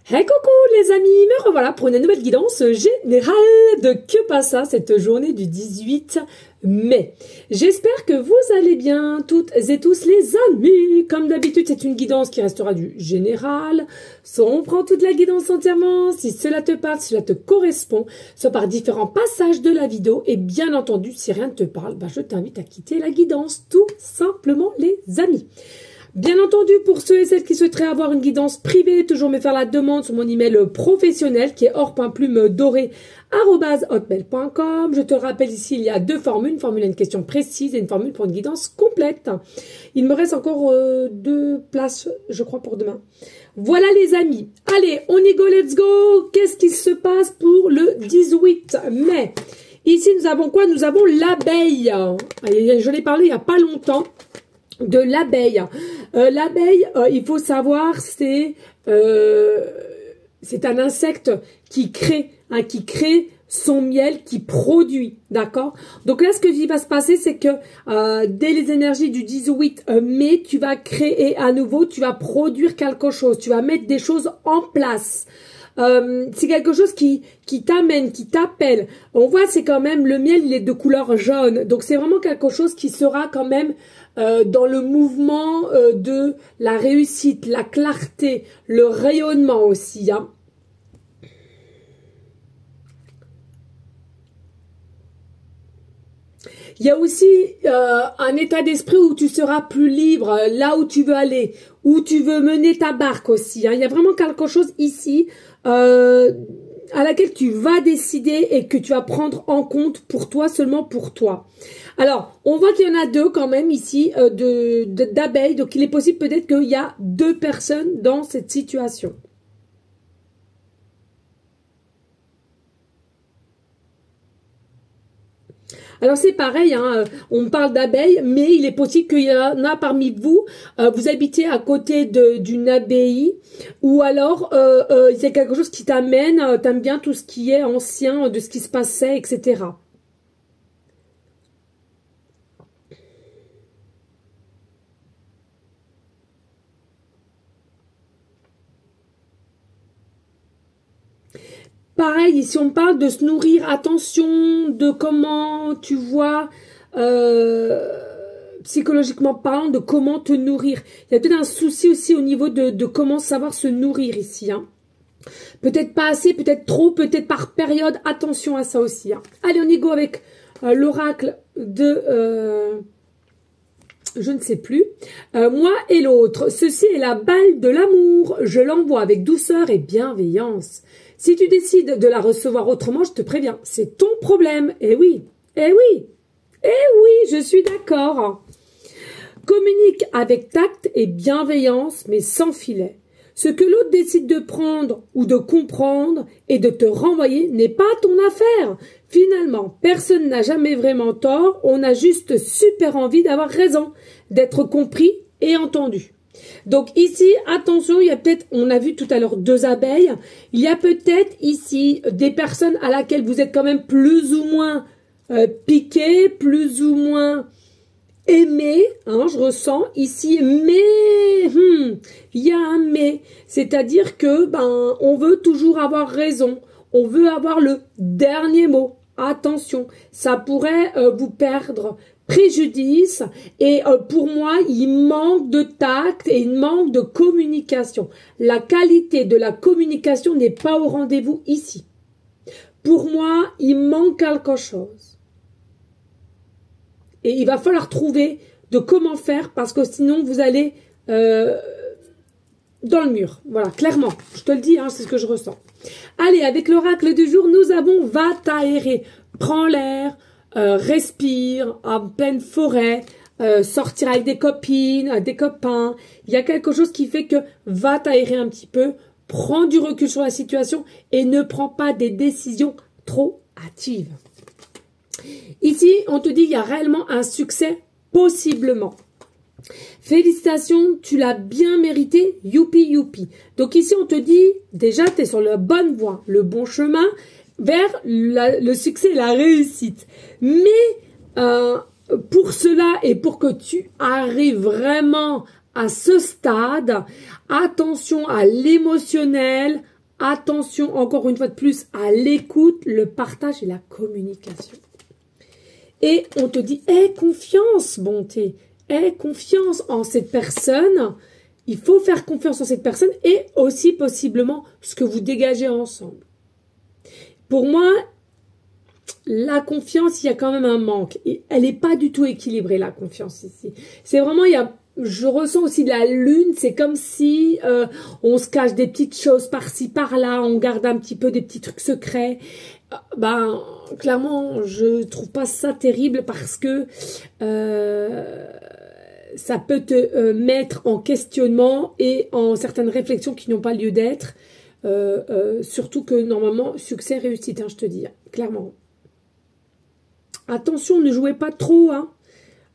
Hey coucou les amis, me revoilà pour une nouvelle guidance générale de Que Passa cette journée du 18 mai. J'espère que vous allez bien toutes et tous les amis. Comme d'habitude, c'est une guidance qui restera du général. Soit on prend toute la guidance entièrement, si cela te parle, si cela te correspond, soit par différents passages de la vidéo. Et bien entendu, si rien ne te parle, je t'invite à quitter la guidance tout simplement les amis. Bien entendu, pour ceux et celles qui souhaiteraient avoir une guidance privée, toujours me faire la demande sur mon email professionnel qui est or.plume-doré@hotmail.com. Je te rappelle ici, il y a deux formules. Une formule à une question précise et une formule pour une guidance complète. Il me reste encore 2 places, je crois, pour demain. Voilà les amis. Allez, on y go, let's go. Qu'est-ce qui se passe pour le 18 mai? Ici, nous avons quoi? Nous avons l'abeille. Je l'ai parlé il n'y a pas longtemps. De l'abeille. L'abeille, il faut savoir, c'est un insecte qui crée son miel, qui produit, d'accord? Donc là, ce qui va se passer, c'est que dès les énergies du 18 mai, tu vas créer à nouveau, tu vas produire quelque chose, tu vas mettre des choses en place. C'est quelque chose qui t'amène, qui t'appelle. On voit, c'est quand même, le miel, il est de couleur jaune. Donc c'est vraiment quelque chose qui sera quand même dans le mouvement de la réussite, la clarté, le rayonnement aussi. Hein. Il y a aussi un état d'esprit où tu seras plus libre, là où tu veux aller, où tu veux mener ta barque aussi. Hein. Il y a vraiment quelque chose ici à laquelle tu vas décider et que tu vas prendre en compte pour toi, seulement pour toi. Alors, on voit qu'il y en a 2 quand même ici d'abeilles. Donc, il est possible peut-être qu'il y a 2 personnes dans cette situation. Alors c'est pareil, hein, on parle d'abeilles, mais il est possible qu'il y en a parmi vous, vous habitez à côté d'une abbaye, ou alors il y a quelque chose qui t'amène, t'aimes bien tout ce qui est ancien, de ce qui se passait, etc. Pareil, si on parle de se nourrir, attention de comment tu vois, psychologiquement parlant, de comment te nourrir. Il y a peut-être un souci aussi au niveau de comment savoir se nourrir ici. Hein. Peut-être pas assez, peut-être trop, peut-être par période. Attention à ça aussi. Hein. Allez, on y go avec l'oracle de... je ne sais plus. Moi et l'autre. Ceci est la balle de l'amour. Je l'envoie avec douceur et bienveillance. Si tu décides de la recevoir autrement, je te préviens, c'est ton problème. Eh oui, eh oui, eh oui, je suis d'accord. Communique avec tact et bienveillance, mais sans filet. Ce que l'autre décide de prendre ou de comprendre et de te renvoyer n'est pas ton affaire. Finalement, personne n'a jamais vraiment tort, on a juste super envie d'avoir raison, d'être compris et entendu. Donc ici, attention, il y a peut-être, on a vu tout à l'heure 2 abeilles, il y a peut-être ici des personnes à laquelle vous êtes quand même plus ou moins piqué, plus ou moins aimé, hein, je ressens ici, mais il y a un mais, c'est-à-dire que on veut toujours avoir raison, on veut avoir le dernier mot. Attention, ça pourrait vous perdre préjudice et pour moi, il manque de tact et il manque de communication. La qualité de la communication n'est pas au rendez-vous ici. Pour moi, il manque quelque chose. Et il va falloir trouver de comment faire parce que sinon, vous allez dans le mur. Voilà, clairement. Je te le dis, hein, c'est ce que je ressens. Allez, avec l'oracle du jour, nous avons « Va t'aérer ». Prends l'air, respire en pleine forêt, sortir avec des copines, des copains. Il y a quelque chose qui fait que va t'aérer un petit peu, prends du recul sur la situation et ne prends pas des décisions trop hâtives. Ici, on te dit il y a réellement un succès, possiblement. Félicitations, tu l'as bien mérité, youpi youpi. Donc ici, on te dit, déjà, tu es sur la bonne voie, le bon chemin vers le succès et la réussite. Mais pour cela et pour que tu arrives vraiment à ce stade, attention à l'émotionnel, Attention, encore une fois de plus, à l'écoute, le partage et la communication. Et on te dit, aie confiance, bonté, aie confiance en cette personne. Il faut faire confiance en cette personne et aussi possiblement ce que vous dégagez ensemble. Pour moi, la confiance, il y a quand même un manque. Et elle n'est pas du tout équilibrée, la confiance ici. C'est vraiment, je ressens aussi de la lune, c'est comme si on se cache des petites choses par-ci, par-là, on garde un petit peu des petits trucs secrets. Clairement, je trouve pas ça terrible parce que ça peut te mettre en questionnement et en certaines réflexions qui n'ont pas lieu d'être. Surtout que normalement, succès, réussite, hein, je te dis, clairement. Attention, ne jouez pas trop, hein.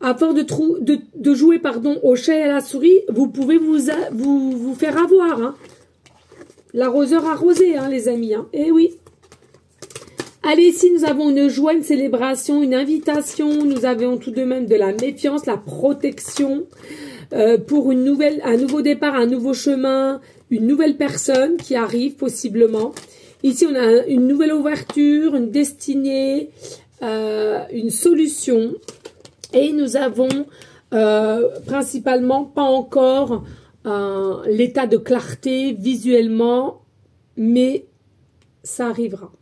À force de jouer au chat et à la souris, vous pouvez vous faire avoir. Hein. L'arroseur arrosé, hein, les amis. Hein. Eh oui. Allez, ici, nous avons une joie, une célébration, une invitation. Nous avons tout de même de la méfiance, la protection pour un nouveau départ, un nouveau chemin, une nouvelle personne qui arrive possiblement. Ici, on a une nouvelle ouverture, une destinée, une solution. Et nous avons principalement pas encore l'état de clarté visuellement, mais ça arrivera.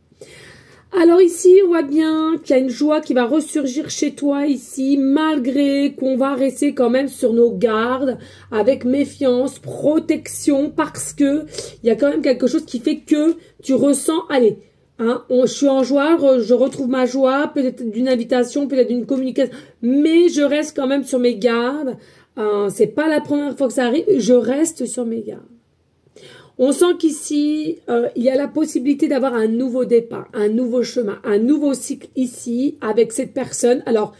Alors ici, on voit bien qu'il y a une joie qui va ressurgir chez toi ici, malgré qu'on va rester quand même sur nos gardes, avec méfiance, protection, parce que il y a quand même quelque chose qui fait que tu ressens, allez, hein, je suis en joie, je retrouve ma joie, peut-être d'une invitation, peut-être d'une communication, mais je reste quand même sur mes gardes. C'est pas la première fois que ça arrive, je reste sur mes gardes. On sent qu'ici, il y a la possibilité d'avoir un nouveau départ, un nouveau chemin, un nouveau cycle ici avec cette personne. Alors,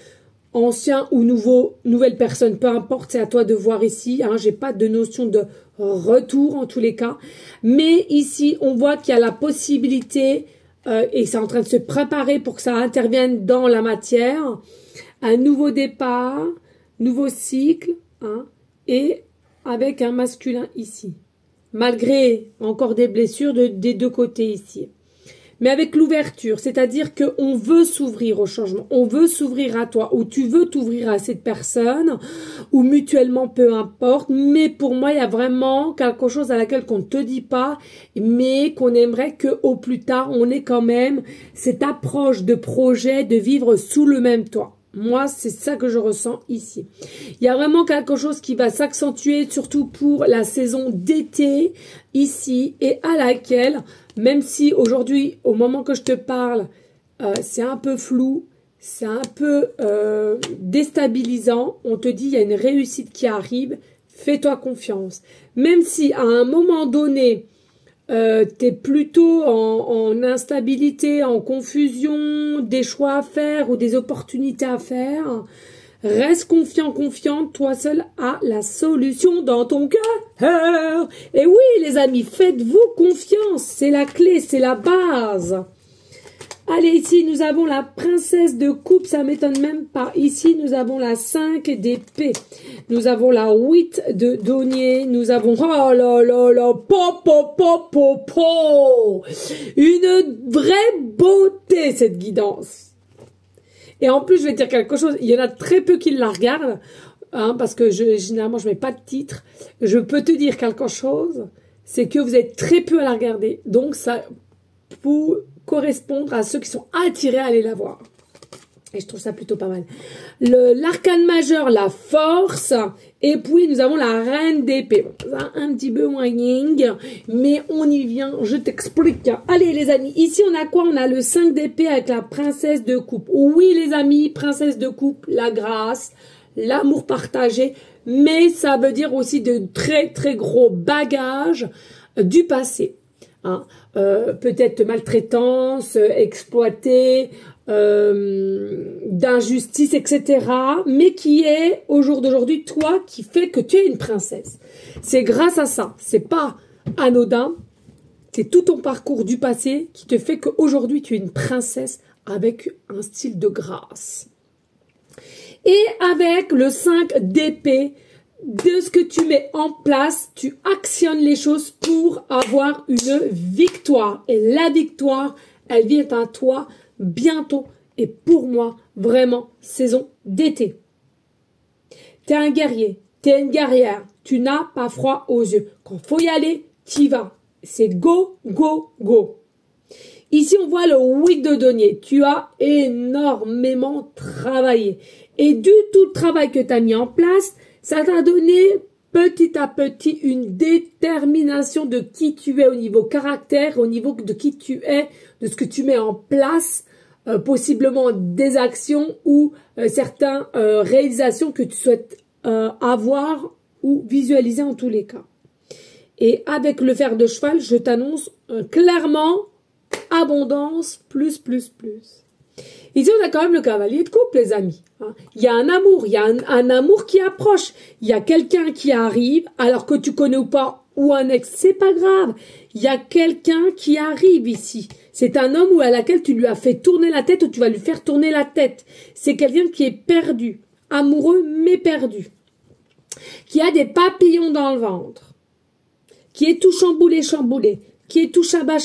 ancien ou nouvelle personne, peu importe, c'est à toi de voir ici. Hein, j'ai pas de notion de retour en tous les cas. Mais ici, on voit qu'il y a la possibilité, et c'est en train de se préparer pour que ça intervienne dans la matière, un nouveau départ, nouveau cycle, hein, et avec un masculin ici. Malgré encore des blessures des deux côtés ici. Mais avec l'ouverture, c'est-à-dire qu'on veut s'ouvrir au changement, on veut s'ouvrir à toi, ou tu veux t'ouvrir à cette personne, ou mutuellement, peu importe. Mais pour moi, il y a vraiment quelque chose à laquelle qu'on ne te dit pas, mais qu'on aimerait qu'au plus tard, on ait quand même cette approche de projet de vivre sous le même toit. Moi, c'est ça que je ressens ici. Il y a vraiment quelque chose qui va s'accentuer, surtout pour la saison d'été, ici, et à laquelle, même si aujourd'hui, au moment que je te parle, c'est un peu flou, c'est un peu déstabilisant, on te dit, il y a une réussite qui arrive, fais-toi confiance. Même si, à un moment donné, tu es plutôt en instabilité, en confusion, des choix à faire ou des opportunités à faire. Reste confiant, confiante, toi seul as la solution dans ton cœur. Et oui, les amis, faites-vous confiance, c'est la clé, c'est la base. Allez, ici, nous avons la princesse de coupe, ça m'étonne même pas. Ici, nous avons la 5 d'épée. Nous avons la 8 de denier. Nous avons, oh là là là, une vraie beauté, cette guidance. Et en plus, je vais te dire quelque chose, il y en a très peu qui la regardent, hein, parce que généralement, je mets pas de titre. Je peux te dire quelque chose, c'est que vous êtes très peu à la regarder. Donc, ça, pour correspondre à ceux qui sont attirés à aller la voir. Et je trouve ça plutôt pas mal. L'arcane majeur, la force. Et puis, nous avons la reine d'épée. Bon, un petit peu moins ying, mais on y vient, je t'explique. Allez, les amis, ici, on a quoi? On a le 5 d'épée avec la princesse de coupe. Oui, les amis, princesse de coupe, la grâce, l'amour partagé, mais ça veut dire aussi de très, très gros bagages du passé. Hein, peut-être maltraitance, exploité, d'injustice, etc. Mais qui est, au jour d'aujourd'hui, toi qui fait que tu es une princesse. C'est grâce à ça. C'est pas anodin. C'est tout ton parcours du passé qui te fait qu'aujourd'hui, tu es une princesse avec un style de grâce. Et avec le 5 d'épée, de ce que tu mets en place, tu actionnes les choses pour avoir une victoire. Et la victoire, elle vient à toi bientôt. Et pour moi, vraiment, saison d'été. Tu es un guerrier, tu es une guerrière. Tu n'as pas froid aux yeux. Quand il faut y aller, tu y vas. C'est go, go, go. Ici, on voit le 8 de denier. Tu as énormément travaillé. Et du tout le travail que tu as mis en place, ça t'a donné petit à petit une détermination de qui tu es au niveau caractère, au niveau de qui tu es, de ce que tu mets en place, possiblement des actions ou certaines réalisations que tu souhaites avoir ou visualiser en tous les cas. Et avec le fer de cheval, je t'annonce clairement abondance, plus. Ici, on a quand même le cavalier de coupe, les amis. Il y a un amour, il y a un amour qui approche. Il y a quelqu'un qui arrive, alors que tu connais ou pas, ou un ex, c'est pas grave. Il y a quelqu'un qui arrive ici. C'est un homme ou à laquelle tu lui as fait tourner la tête ou tu vas lui faire tourner la tête. C'est quelqu'un qui est perdu, amoureux mais perdu, qui a des papillons dans le ventre, qui est tout chamboulé, qui est tout chaba.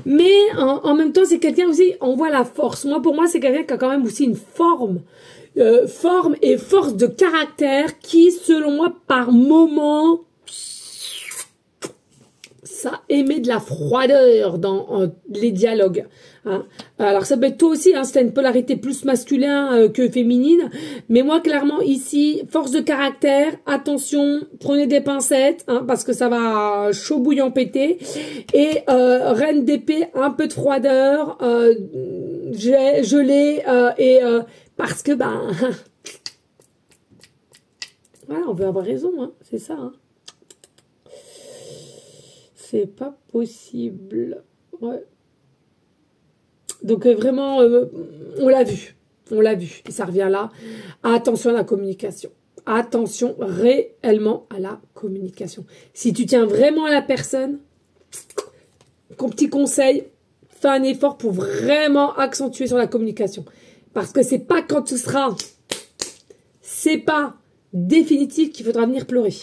Mais en même temps, c'est quelqu'un aussi, on voit la force. Pour moi, c'est quelqu'un qui a quand même aussi une forme et force de caractère qui, selon moi, par moment, ça émet de la froideur dans les dialogues. Alors ça peut être toi aussi, c'est une polarité plus masculin que féminine, mais moi clairement ici, force de caractère, attention, prenez des pincettes, parce que ça va chaud bouillant péter, et reine d'épée, un peu de froideur, gelée, parce que voilà, on veut avoir raison, c'est ça. C'est pas possible. Ouais. Donc vraiment, on l'a vu. Et ça revient là. Attention à la communication. Attention réellement à la communication. Si tu tiens vraiment à la personne, petit conseil, fais un effort pour vraiment accentuer sur la communication. Parce que c'est pas quand tu seras, c'est pas définitif qu'il faudra venir pleurer.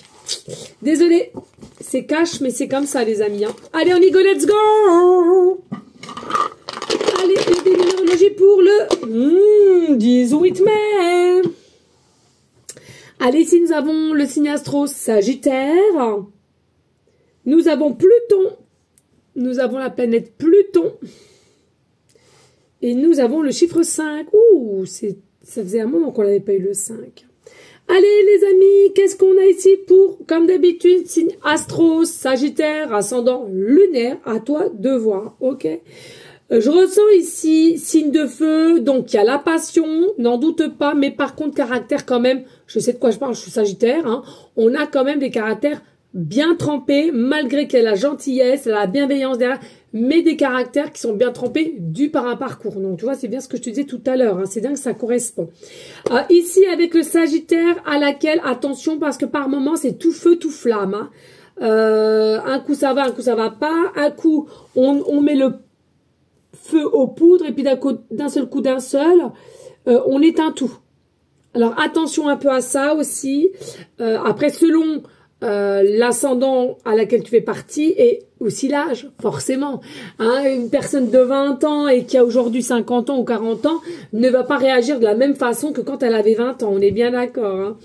Désolée, c'est cash, mais c'est comme ça, les amis. Allez, on y go, let's go! Allez, une numérologie pour le 18 mai. Allez, ici, nous avons le signe astro Sagittaire. Nous avons Pluton. Nous avons la planète Pluton. Et nous avons le chiffre 5. Ouh, ça faisait un moment qu'on n'avait pas eu le 5. Allez les amis, qu'est-ce qu'on a ici pour, comme d'habitude, signe astro, sagittaire, ascendant lunaire, à toi de voir, ok? Je ressens ici, signe de feu, donc il y a la passion, n'en doute pas, mais par contre, caractère quand même, je sais de quoi je parle, je suis sagittaire, on a quand même des caractères bien trempés, malgré qu'il y ait la gentillesse, la bienveillance derrière, mais des caractères qui sont bien trempés dus par un parcours. Donc, tu vois, c'est bien ce que je te disais tout à l'heure. C'est bien que ça correspond. Ici, avec le Sagittaire, à laquelle, attention, parce que par moment, c'est tout feu, tout flamme. Un coup, ça va, un coup, ça va pas. Un coup, on met le feu aux poudres, et puis d'un seul coup, on éteint tout. Alors, attention un peu à ça aussi. Après, selon l'ascendant à laquelle tu fais partie et aussi l'âge, forcément. Une personne de 20 ans et qui a aujourd'hui 50 ans ou 40 ans ne va pas réagir de la même façon que quand elle avait 20 ans, on est bien d'accord.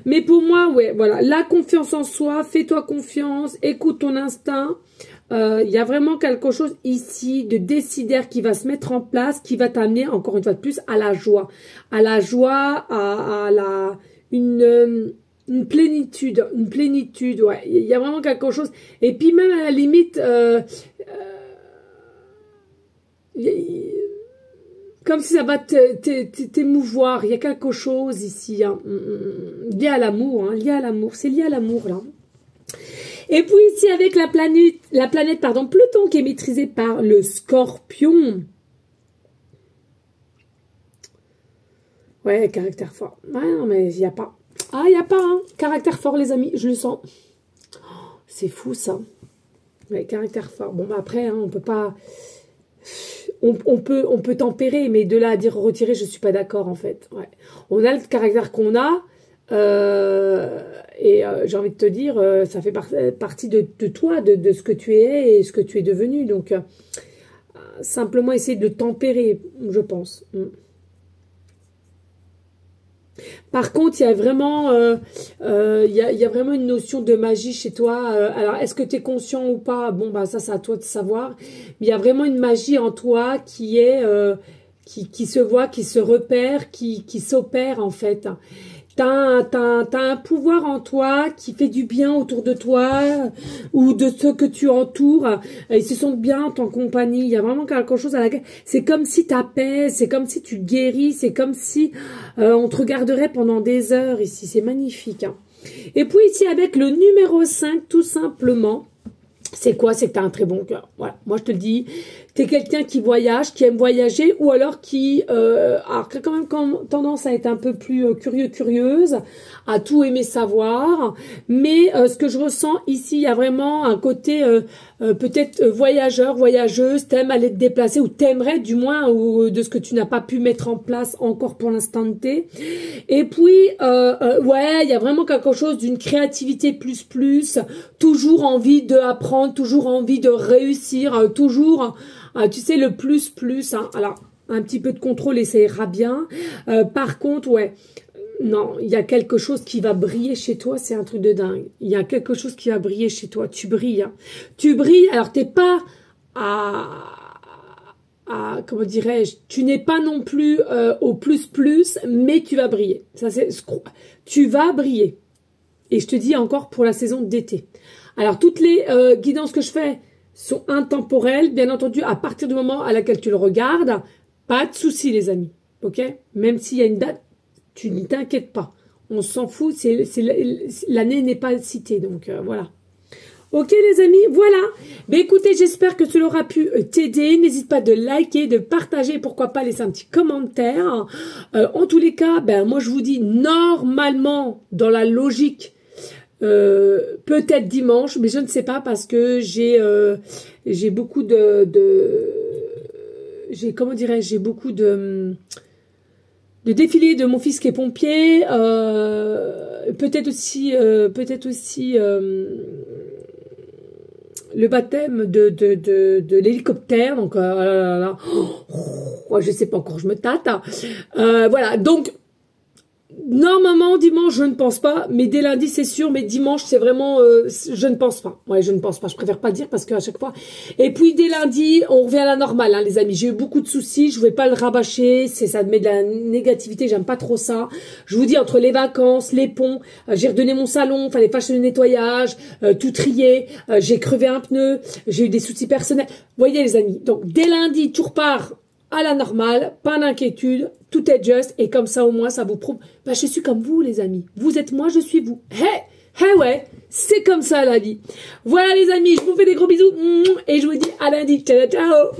Mais pour moi, ouais, voilà, la confiance en soi, fais-toi confiance, écoute ton instinct. Il y a vraiment quelque chose ici de décidaire qui va se mettre en place, qui va t'amener, encore une fois de plus, à la joie. À la joie, une plénitude, ouais. Il y a vraiment quelque chose. Et puis même à la limite, comme si ça va t'émouvoir. Il y a quelque chose ici, lié à l'amour, lié à l'amour. C'est lié à l'amour là. Et puis ici avec la planète Pluton qui est maîtrisée par le Scorpion. Ouais, caractère fort. Ouais, non mais il n'y a pas. Ah, il n'y a pas, caractère fort, les amis, je le sens. C'est fou, ça. Ouais, caractère fort. Bon, après, on peut pas... On peut tempérer, mais de là à dire retirer, je suis pas d'accord, en fait. Ouais. On a le caractère qu'on a. J'ai envie de te dire, ça fait partie de toi, de ce que tu es et ce que tu es devenu. Donc, simplement essayer de tempérer, je pense. Par contre, il y a vraiment, il y a vraiment une notion de magie chez toi. Alors, est-ce que tu es conscient ou pas? Bon, bah ça, c'est à toi de savoir. Mais il y a vraiment une magie en toi qui est, qui se voit, qui se repère, qui s'opère en fait. T'as un pouvoir en toi qui fait du bien autour de toi ou de ceux que tu entoures. Ils se sentent bien en ton compagnie. Il y a vraiment quelque chose à laquelle... C'est comme si t'apaises, c'est comme si tu guéris, c'est comme si on te regarderait pendant des heures ici. C'est magnifique. Hein. Et puis ici avec le numéro 5, tout simplement... C'est quoi? C'est que tu as un très bon cœur. Voilà, moi je te le dis. Tu es quelqu'un qui voyage, qui aime voyager, ou alors qui a quand même tendance à être un peu plus curieuse, à tout aimer savoir. Mais ce que je ressens ici, il y a vraiment un côté peut-être voyageur, voyageuse, t'aimes aller te déplacer, ou t'aimerais du moins, ou de ce que tu n'as pas pu mettre en place encore pour l'instant T. Et puis, ouais, il y a vraiment quelque chose d'une créativité plus, toujours envie d'apprendre, toujours envie de réussir, toujours, tu sais, le plus, hein. Alors, un petit peu de contrôle et ça ira bien. Par contre, ouais, non, il y a quelque chose qui va briller chez toi, c'est un truc de dingue. Il y a quelque chose qui va briller chez toi, tu brilles. Hein. Tu brilles, alors t'es pas comment dirais-je, tu n'es pas non plus au plus, mais tu vas briller. Ça, c'est, tu vas briller. Et je te dis encore pour la saison d'été. Alors, toutes les guidances que je fais sont intemporelles, bien entendu, à partir du moment à laquelle tu le regardes, pas de souci, les amis, ok? Même s'il y a une date, tu ne t'inquiètes pas. On s'en fout, l'année n'est pas citée, donc voilà. Ok les amis, voilà. Ben écoutez, j'espère que cela aura pu t'aider. N'hésite pas de liker, de partager, pourquoi pas laisser un petit commentaire. En tous les cas, ben moi je vous dis normalement dans la logique, peut-être dimanche, mais je ne sais pas parce que j'ai beaucoup j'ai comment dirais-je, j'ai beaucoup de défilés de mon fils qui est pompier, peut-être aussi le baptême de l'hélicoptère, donc je sais pas encore, je me tâte. Voilà, donc normalement dimanche je ne pense pas, mais dès lundi c'est sûr, mais dimanche c'est vraiment je ne pense pas. Ouais, je ne pense pas, je préfère pas dire parce qu'à chaque fois. Et puis dès lundi on revient à la normale, hein, les amis. J'ai eu beaucoup de soucis, je vais pas le rabâcher, ça me met de la négativité, j'aime pas trop ça. Je vous dis, entre les vacances, les ponts, j'ai redonné mon salon, fallait faire le nettoyage, tout trier, j'ai crevé un pneu, j'ai eu des soucis personnels. Voyez les amis, donc dès lundi tout repart à la normale, pas d'inquiétude, tout est juste, et comme ça au moins ça vous prouve, bah je suis comme vous les amis, vous êtes moi, je suis vous, ouais, c'est comme ça la vie. Voilà les amis, je vous fais des gros bisous, et je vous dis à lundi, ciao ciao.